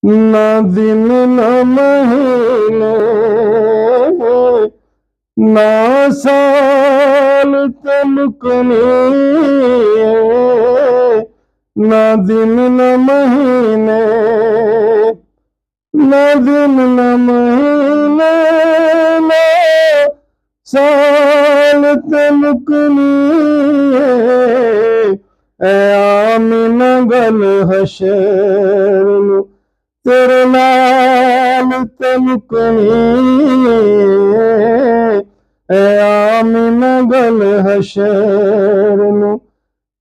ना दिन ना महीने ना साल तलकनी, ना दिन न महीने, ना दिन न महीने, ना साल तलकनी। ऐ आमिना गल हशर नू तेरे नाल तलकनी। ऐ आमिना गल हशर नू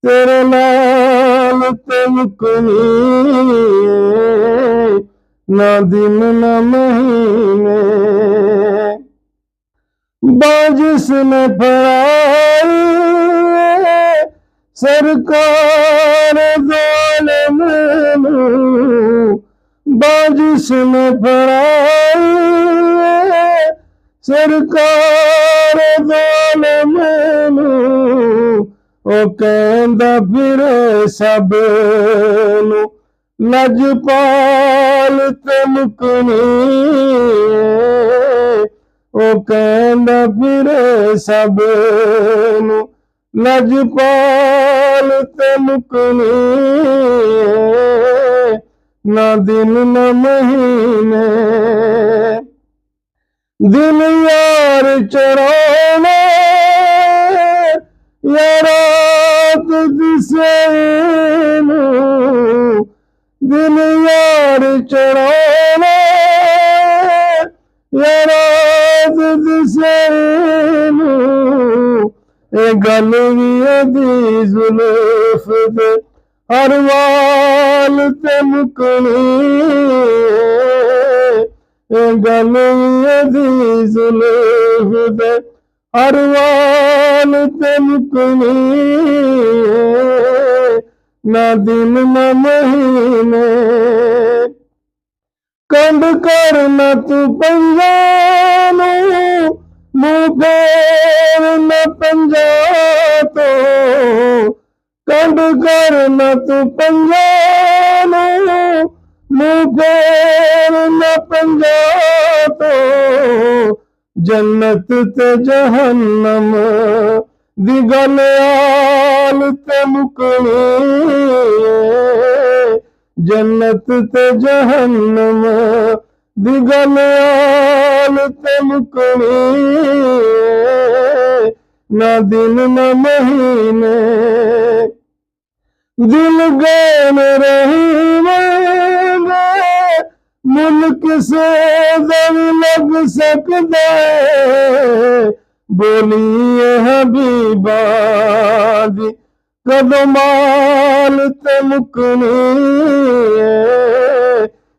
तेरे नाल तलकनी। ना दिन ना महीने बाजिस ने फड़ाई सरकार ज़ालिम नू, बाजिस ने फड़ाई सरकार ज़ालिम नू। ओ कहंदा फिरे सब नू लजपाल तलकनी। ओ कहंदा फिरे सब नू लजपाल तलकनी। ना दिन न महीने दिल यार चराना या रात दिसे नू, दिल यार चराना या रात दिसे नू। ए गल भी अदी जुल्फ दे हर वाल तलकनी। ए गल भी अदी जुल्फ दे हर वाल तलकनी। ना दिन न महीने कंड कर न तू पंजानू, मुँह फेर न पंजा तो। कंड कर न तू पंजानू, मुँह फेर न पंजा तो। जन्नत ते जहन्नम दी गल आल तलकनी। जन्नत ते जहन्नम दी गल आल तलकनी। ना दिन न महीने दिल गैन रहीमे मुल्क से दम लग सकदा है। बोलिए हबीबा दी कदमाल तलकनी।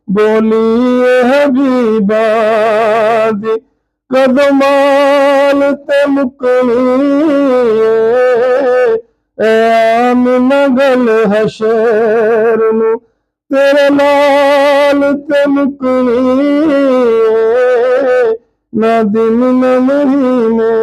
बोलिए हबीबा दी कदमाल तलकनी। ऐ आमिना गल हशर नू तेरे नाल तलकनी। ना दिन न महीने